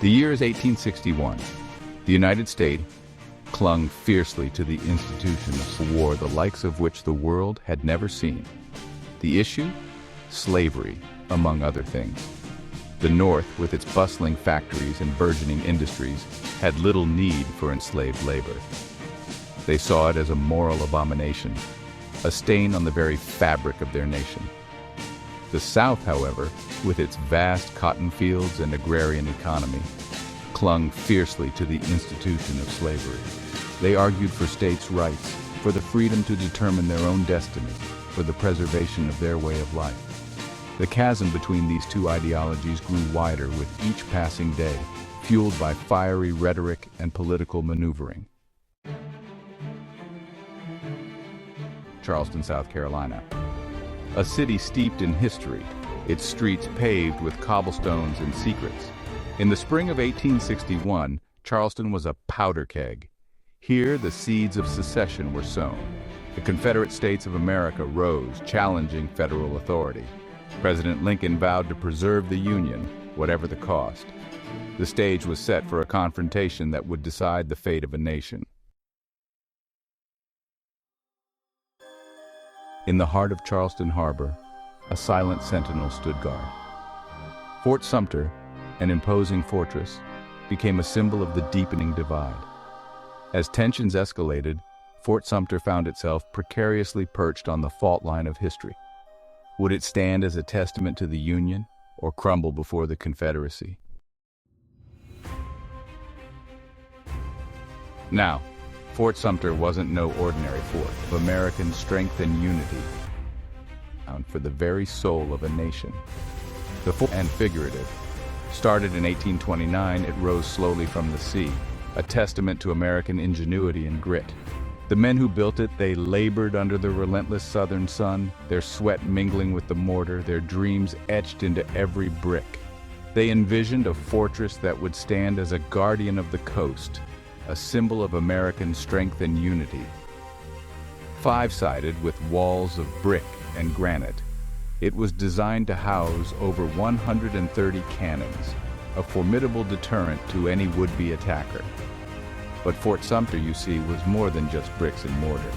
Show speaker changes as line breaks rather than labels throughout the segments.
The year is 1861. The United States clung fiercely to the institution of war, the likes of which the world had never seen. The issue? Slavery, among other things. The North, with its bustling factories and burgeoning industries, had little need for enslaved labor. They saw it as a moral abomination, a stain on the very fabric of their nation. The South, however, with its vast cotton fields and agrarian economy, clung fiercely to the institution of slavery. They argued for states' rights, for the freedom to determine their own destiny, for the preservation of their way of life. The chasm between these two ideologies grew wider with each passing day, fueled by fiery rhetoric and political maneuvering. Charleston, South Carolina. A city steeped in history, its streets paved with cobblestones and secrets. In the spring of 1861, Charleston was a powder keg. Here, the seeds of secession were sown. The Confederate States of America rose, challenging federal authority. President Lincoln vowed to preserve the Union, whatever the cost. The stage was set for a confrontation that would decide the fate of a nation. In the heart of Charleston Harbor, a silent sentinel stood guard. Fort Sumter, an imposing fortress, became a symbol of the deepening divide. As tensions escalated, Fort Sumter found itself precariously perched on the fault line of history. Would it stand as a testament to the Union or crumble before the Confederacy? Now, Fort Sumter wasn't no ordinary fort of American strength and unity, bound for the very soul of a nation. The fort, and figurative, started in 1829, it rose slowly from the sea, a testament to American ingenuity and grit. The men who built it, they labored under the relentless southern sun, their sweat mingling with the mortar, their dreams etched into every brick. They envisioned a fortress that would stand as a guardian of the coast, a symbol of American strength and unity. Five-sided with walls of brick and granite, it was designed to house over 130 cannons, a formidable deterrent to any would-be attacker. But Fort Sumter, you see, was more than just bricks and mortar.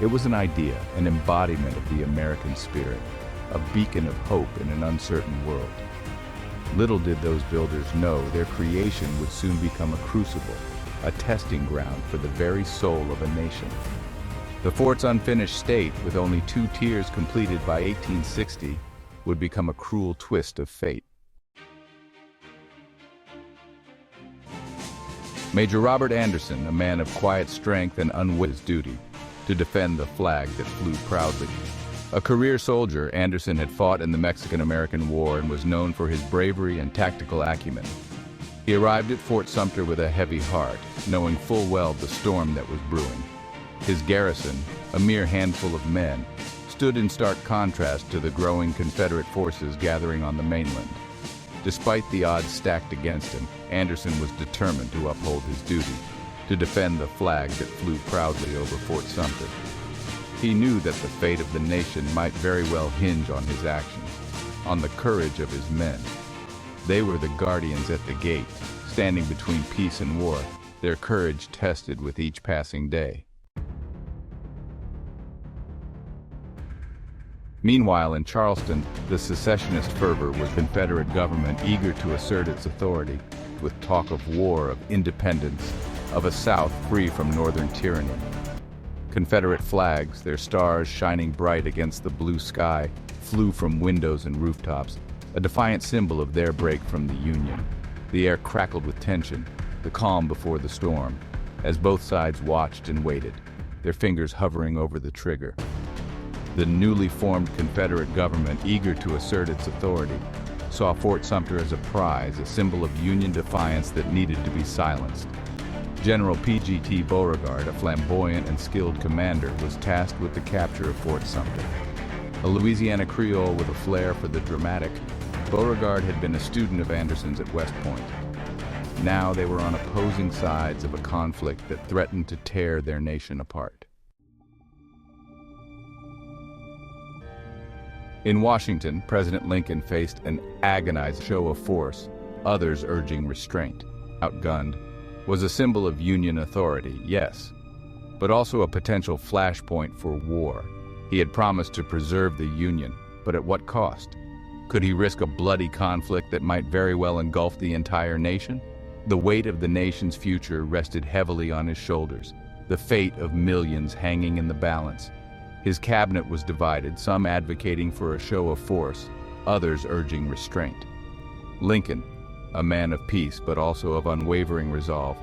It was an idea, an embodiment of the American spirit, a beacon of hope in an uncertain world. Little did those builders know their creation would soon become a crucible, a testing ground for the very soul of a nation. The fort's unfinished state, with only 2 tiers completed by 1860, would become a cruel twist of fate. Major Robert Anderson, a man of quiet strength and unwavering duty, to defend the flag that flew proudly. A career soldier, Anderson had fought in the Mexican-American War and was known for his bravery and tactical acumen. He arrived at Fort Sumter with a heavy heart, knowing full well the storm that was brewing. His garrison, a mere handful of men, stood in stark contrast to the growing Confederate forces gathering on the mainland. Despite the odds stacked against him, Anderson was determined to uphold his duty, to defend the flag that flew proudly over Fort Sumter. He knew that the fate of the nation might very well hinge on his actions, on the courage of his men. They were the guardians at the gate, standing between peace and war, their courage tested with each passing day. Meanwhile, in Charleston, the secessionist fervor was the Confederate government eager to assert its authority, with talk of war, of independence, of a South free from Northern tyranny. Confederate flags, their stars shining bright against the blue sky, flew from windows and rooftops, a defiant symbol of their break from the Union. The air crackled with tension, the calm before the storm, as both sides watched and waited, their fingers hovering over the trigger. The newly formed Confederate government, eager to assert its authority, saw Fort Sumter as a prize, a symbol of Union defiance that needed to be silenced. General P.G.T. Beauregard, a flamboyant and skilled commander, was tasked with the capture of Fort Sumter. A Louisiana Creole with a flair for the dramatic, Beauregard had been a student of Anderson's at West Point. Now they were on opposing sides of a conflict that threatened to tear their nation apart. In Washington, President Lincoln faced an agonizing show of force, others urging restraint. Outgunned was a symbol of Union authority, yes, but also a potential flashpoint for war. He had promised to preserve the Union, but at what cost? Could he risk a bloody conflict that might very well engulf the entire nation? The weight of the nation's future rested heavily on his shoulders, the fate of millions hanging in the balance. His cabinet was divided, some advocating for a show of force, others urging restraint. Lincoln, a man of peace but also of unwavering resolve,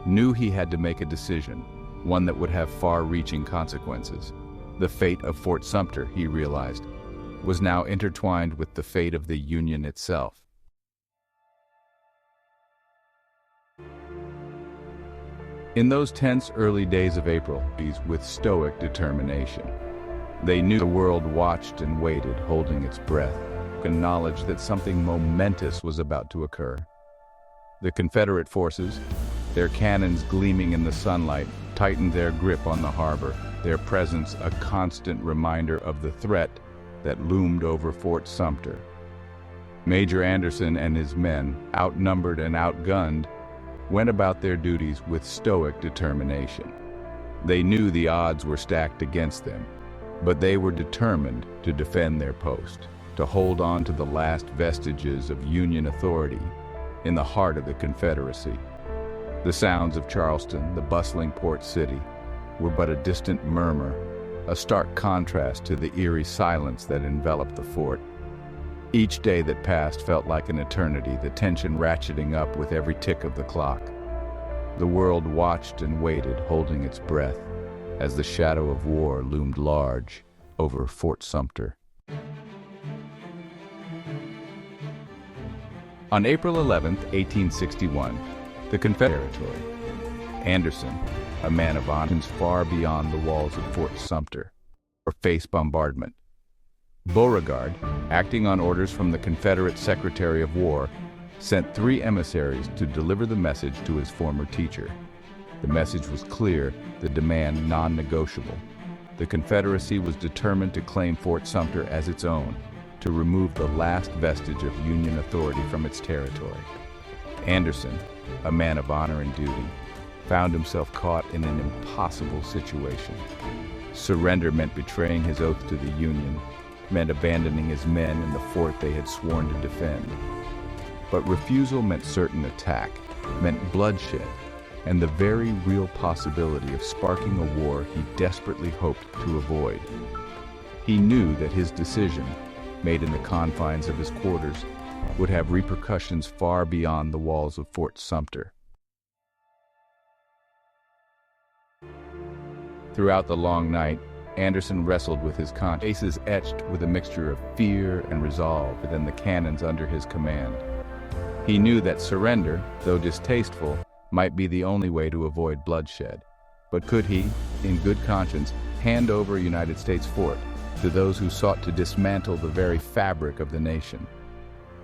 knew he had to make a decision, one that would have far-reaching consequences. The fate of Fort Sumter, he realized, was now intertwined with the fate of the Union itself. In those tense early days of April, with stoic determination, they knew the world watched and waited, holding its breath, and knowledge that something momentous was about to occur. The Confederate forces, their cannons gleaming in the sunlight, tightened their grip on the harbor, their presence a constant reminder of the threat that loomed over Fort Sumter. Major Anderson and his men, outnumbered and outgunned, went about their duties with stoic determination. They knew the odds were stacked against them, but they were determined to defend their post, to hold on to the last vestiges of Union authority in the heart of the Confederacy. The sounds of Charleston, the bustling port city, were but a distant murmur, a stark contrast to the eerie silence that enveloped the fort. Each day that passed felt like an eternity, the tension ratcheting up with every tick of the clock. The world watched and waited, holding its breath, as the shadow of war loomed large over Fort Sumter. On April 11, 1861, the Confederate Anderson, a man of honor far beyond the walls of Fort Sumter, or face bombardment. Beauregard, acting on orders from the Confederate Secretary of War, sent 3 emissaries to deliver the message to his former teacher. The message was clear, the demand non-negotiable. The Confederacy was determined to claim Fort Sumter as its own, to remove the last vestige of Union authority from its territory. Anderson, a man of honor and duty, found himself caught in an impossible situation. Surrender meant betraying his oath to the Union, meant abandoning his men in the fort they had sworn to defend. But refusal meant certain attack, meant bloodshed, and the very real possibility of sparking a war he desperately hoped to avoid. He knew that his decision, made in the confines of his quarters, would have repercussions far beyond the walls of Fort Sumter. Throughout the long night, Anderson wrestled with his conscience, faces etched with a mixture of fear and resolve within the cannons under his command. He knew that surrender, though distasteful, might be the only way to avoid bloodshed. But could he, in good conscience, hand over a United States fort to those who sought to dismantle the very fabric of the nation?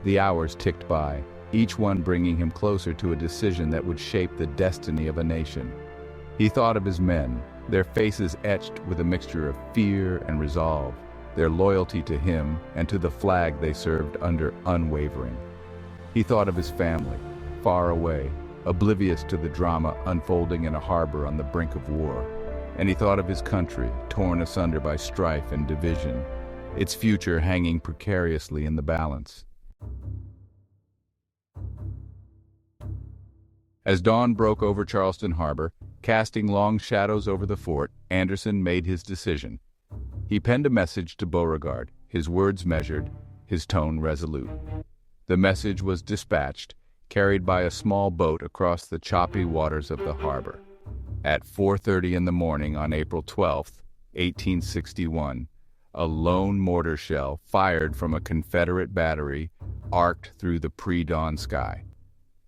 The hours ticked by, each one bringing him closer to a decision that would shape the destiny of a nation. He thought of his men, their faces etched with a mixture of fear and resolve, their loyalty to him and to the flag they served under unwavering. He thought of his family, far away, oblivious to the drama unfolding in a harbor on the brink of war. And he thought of his country, torn asunder by strife and division, its future hanging precariously in the balance. As dawn broke over Charleston Harbor, casting long shadows over the fort, Anderson made his decision. He penned a message to Beauregard, his words measured, his tone resolute. The message was dispatched, carried by a small boat across the choppy waters of the harbor. At 4:30 in the morning on April 12, 1861, a lone mortar shell fired from a Confederate battery arced through the pre-dawn sky.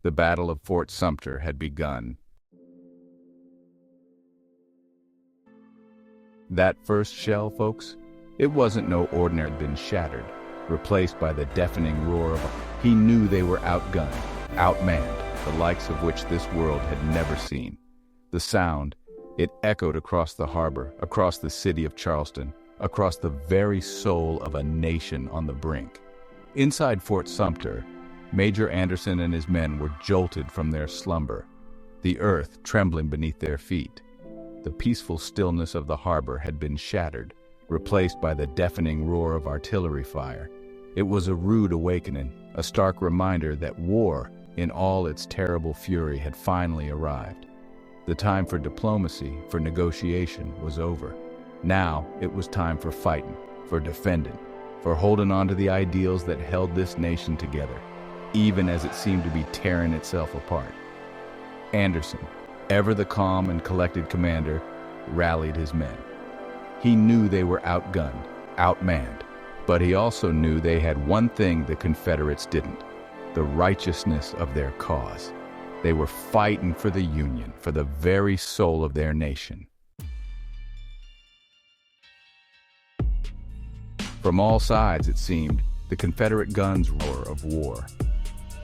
The Battle of Fort Sumter had begun. That first shell, folks, it wasn't no ordinary been shattered, replaced by the deafening roar of a... He knew they were outgunned, outmanned, the likes of which this world had never seen. The sound, it echoed across the harbor, across the city of Charleston, across the very soul of a nation on the brink. Inside Fort Sumter, Major Anderson and his men were jolted from their slumber, the earth trembling beneath their feet. The peaceful stillness of the harbor had been shattered, replaced by the deafening roar of artillery fire. It was a rude awakening, a stark reminder that war, in all its terrible fury, had finally arrived. The time for diplomacy, for negotiation, was over. Now it was time for fighting, for defending, for holding on to the ideals that held this nation together, even as it seemed to be tearing itself apart. Anderson, ever the calm and collected commander, rallied his men. He knew they were outgunned, outmanned, but he also knew they had one thing the Confederates didn't: the righteousness of their cause. They were fighting for the Union, for the very soul of their nation. From all sides, it seemed, the Confederate guns roar of war.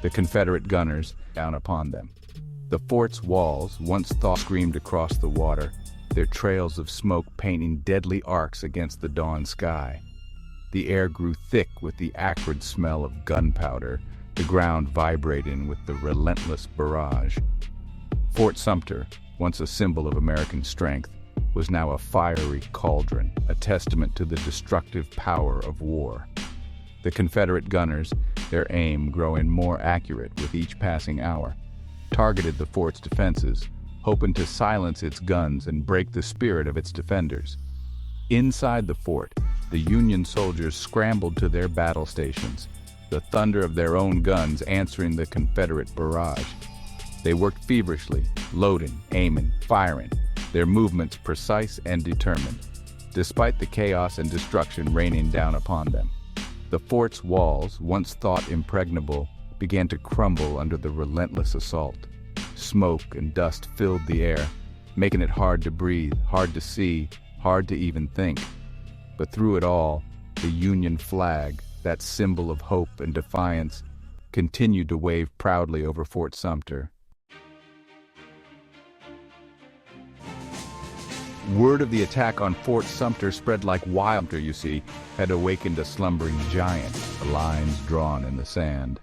The Confederate gunners down upon them. The fort's walls, once thought, screamed across the water, their trails of smoke painting deadly arcs against the dawn sky. The air grew thick with the acrid smell of gunpowder, the ground vibrating with the relentless barrage. Fort Sumter, once a symbol of American strength, was now a fiery cauldron, a testament to the destructive power of war. The Confederate gunners, their aim growing more accurate with each passing hour, targeted the fort's defenses, hoping to silence its guns and break the spirit of its defenders. Inside the fort, the Union soldiers scrambled to their battle stations, the thunder of their own guns answering the Confederate barrage. They worked feverishly, loading, aiming, firing, their movements precise and determined, despite the chaos and destruction raining down upon them. The fort's walls, once thought impregnable, began to crumble under the relentless assault. Smoke and dust filled the air, making it hard to breathe, hard to see, hard to even think. But through it all, the Union flag, that symbol of hope and defiance, continued to wave proudly over Fort Sumter. Word of the attack on Fort Sumter spread like wildfire, had awakened a slumbering giant, the lines drawn in the sand.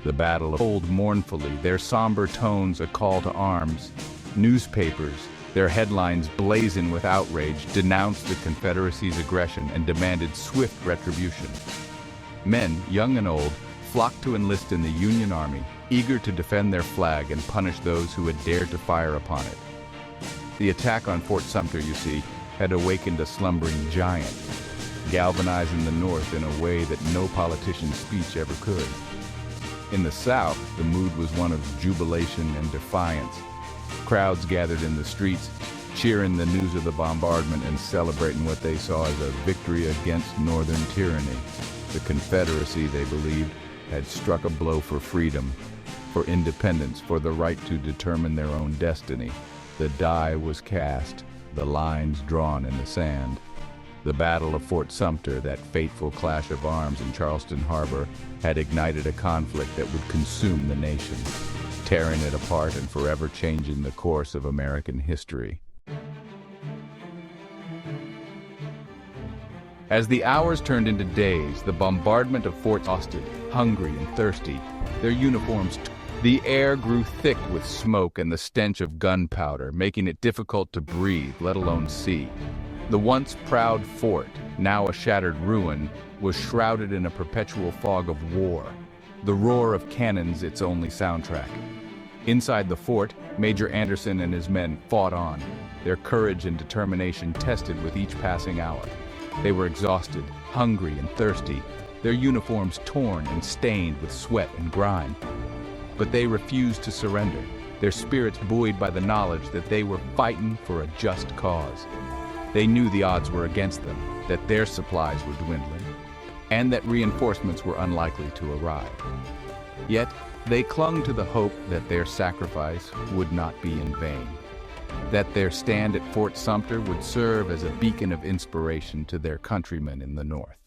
The battle told mournfully, their somber tones a call to arms. Newspapers, their headlines blazing with outrage, denounced the Confederacy's aggression and demanded swift retribution. Men, young and old, flocked to enlist in the Union Army, eager to defend their flag and punish those who had dared to fire upon it. The attack on Fort Sumter, had awakened a slumbering giant, galvanizing the North in a way that no politician's speech ever could. In the South, the mood was one of jubilation and defiance. Crowds gathered in the streets, cheering the news of the bombardment and celebrating what they saw as a victory against Northern tyranny. The Confederacy, they believed, had struck a blow for freedom, for independence, for the right to determine their own destiny. The die was cast, the lines drawn in the sand. The Battle of Fort Sumter, that fateful clash of arms in Charleston Harbor, had ignited a conflict that would consume the nation, tearing it apart and forever changing the course of American history. As the hours turned into days, the bombardment of Fort exhausted, hungry and thirsty, their uniforms the air grew thick with smoke and the stench of gunpowder, making it difficult to breathe, let alone see. The once proud fort, now a shattered ruin, was shrouded in a perpetual fog of war, the roar of cannons its only soundtrack. Inside the fort, Major Anderson and his men fought on, their courage and determination tested with each passing hour. They were exhausted, hungry and thirsty, their uniforms torn and stained with sweat and grime. But they refused to surrender, their spirits buoyed by the knowledge that they were fighting for a just cause. They knew the odds were against them, that their supplies were dwindling, and that reinforcements were unlikely to arrive. Yet, they clung to the hope that their sacrifice would not be in vain, that their stand at Fort Sumter would serve as a beacon of inspiration to their countrymen in the North.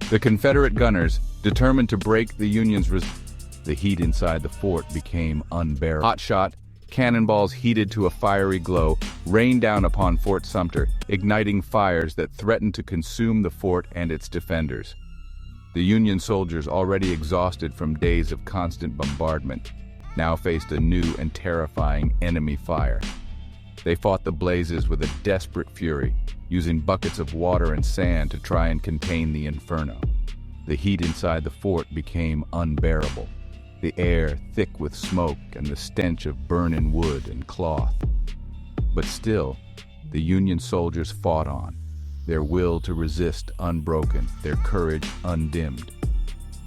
The Confederate gunners, determined to break the Union's resistance, the heat inside the fort became unbearable. Hotshot, Cannonballs heated to a fiery glow rained down upon Fort Sumter, igniting fires that threatened to consume the fort and its defenders. The Union soldiers, already exhausted from days of constant bombardment, now faced a new and terrifying enemy fire. They fought the blazes with a desperate fury, using buckets of water and sand to try and contain the inferno. The heat inside the fort became unbearable, the air thick with smoke and the stench of burning wood and cloth. But still, the Union soldiers fought on, their will to resist unbroken, their courage undimmed.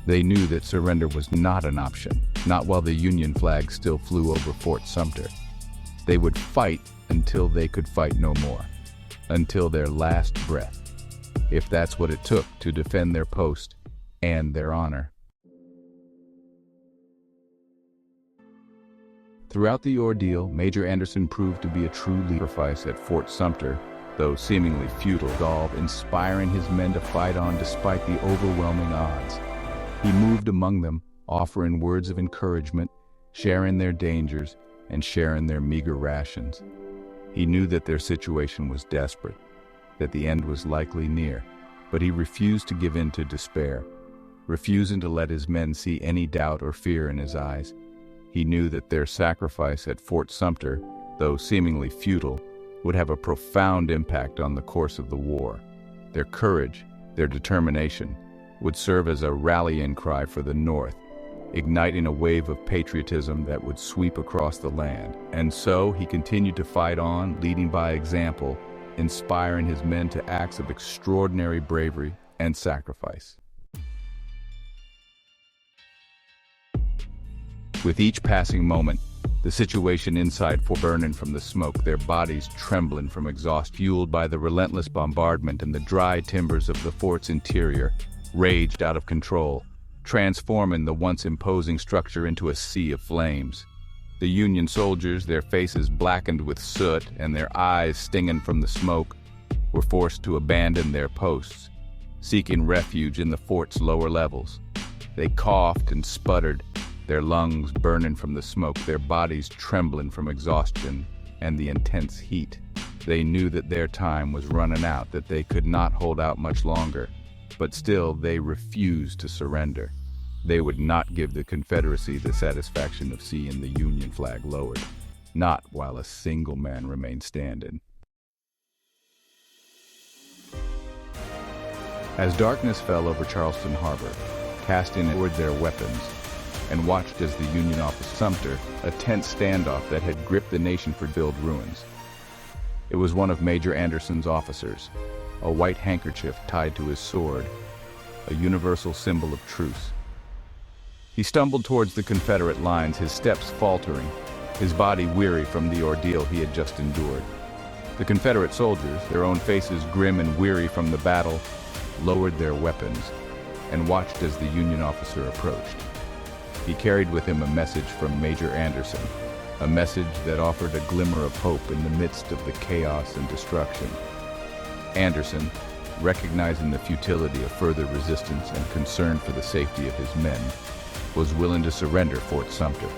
They knew that surrender was not an option, not while the Union flag still flew over Fort Sumter. They would fight until they could fight no more, until their last breath, if that's what it took to defend their post and their honor. Throughout the ordeal, Major Anderson proved to be a true sacrifice at Fort Sumter, though seemingly futile resolve, inspiring his men to fight on despite the overwhelming odds. He moved among them, offering words of encouragement, sharing their dangers, and sharing their meager rations. He knew that their situation was desperate, that the end was likely near, but he refused to give in to despair, refusing to let his men see any doubt or fear in his eyes. He knew that their sacrifice at Fort Sumter, though seemingly futile, would have a profound impact on the course of the war. Their courage, their determination, would serve as a rallying cry for the North, igniting a wave of patriotism that would sweep across the land. And so he continued to fight on, leading by example, inspiring his men to acts of extraordinary bravery and sacrifice. With each passing moment, the situation inside Fort burning from the smoke, their bodies trembling from exhaustion, fueled by the relentless bombardment, and the dry timbers of the fort's interior raged out of control, transforming the once imposing structure into a sea of flames. The Union soldiers, their faces blackened with soot and their eyes stinging from the smoke, were forced to abandon their posts, seeking refuge in the fort's lower levels. They coughed and sputtered, their lungs burning from the smoke, their bodies trembling from exhaustion and the intense heat. They knew that their time was running out, that they could not hold out much longer, but still they refused to surrender. They would not give the Confederacy the satisfaction of seeing the Union flag lowered, not while a single man remained standing. As darkness fell over Charleston Harbor, casting toward their weapons, and watched as the Union officer Sumter, a tense standoff that had gripped the nation for filled ruins. It was one of Major Anderson's officers, a white handkerchief tied to his sword, a universal symbol of truce. He stumbled towards the Confederate lines, his steps faltering, his body weary from the ordeal he had just endured. The Confederate soldiers, their own faces grim and weary from the battle, lowered their weapons and watched as the Union officer approached. He carried with him a message from Major Anderson, a message that offered a glimmer of hope in the midst of the chaos and destruction. Anderson, recognizing the futility of further resistance and concerned for the safety of his men, was willing to surrender Fort Sumter.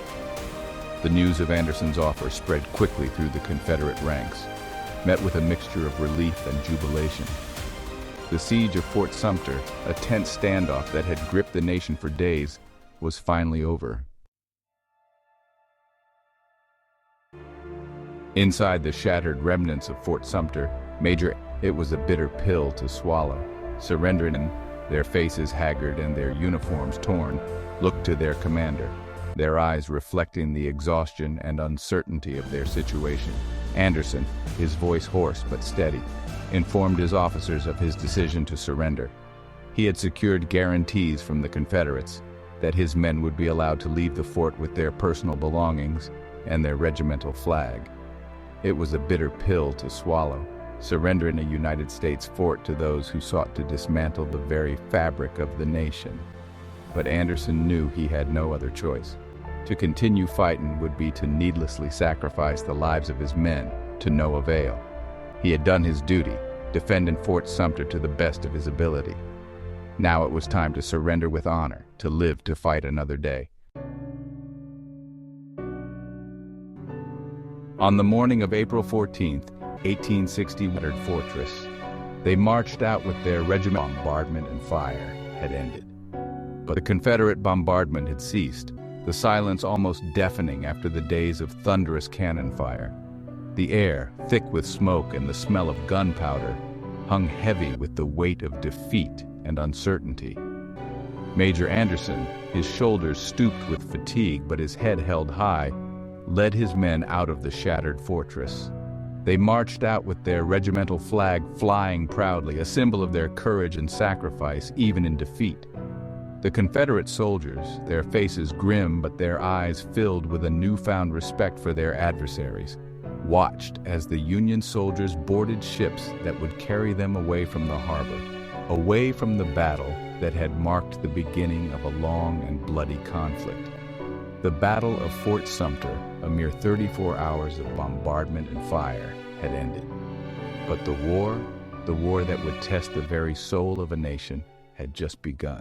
The news of Anderson's offer spread quickly through the Confederate ranks, met with a mixture of relief and jubilation. The siege of Fort Sumter, a tense standoff that had gripped the nation for days, was finally over. Inside the shattered remnants of Fort Sumter, it was a bitter pill to swallow. Surrendering, their faces haggard and their uniforms torn, looked to their commander, their eyes reflecting the exhaustion and uncertainty of their situation. Anderson, his voice hoarse but steady, informed his officers of his decision to surrender. He had secured guarantees from the Confederates that his men would be allowed to leave the fort with their personal belongings and their regimental flag. It was a bitter pill to swallow, surrendering a United States fort to those who sought to dismantle the very fabric of the nation. But Anderson knew he had no other choice. To continue fighting would be to needlessly sacrifice the lives of his men to no avail. He had done his duty, defending Fort Sumter to the best of his ability. Now it was time to surrender with honor, to live to fight another day. On the morning of April 14th, 1860, battered fortress, they marched out with their regiment. Bombardment and fire had ended. But the Confederate bombardment had ceased, the silence almost deafening after the days of thunderous cannon fire. The air, thick with smoke and the smell of gunpowder, hung heavy with the weight of defeat and uncertainty. Major Anderson, his shoulders stooped with fatigue but his head held high, led his men out of the shattered fortress. They marched out with their regimental flag flying proudly, a symbol of their courage and sacrifice even in defeat. The Confederate soldiers, their faces grim but their eyes filled with a newfound respect for their adversaries, watched as the Union soldiers boarded ships that would carry them away from the harbor, away from the battle that had marked the beginning of a long and bloody conflict. The Battle of Fort Sumter, a mere 34 hours of bombardment and fire, had ended. But the war that would test the very soul of a nation, had just begun.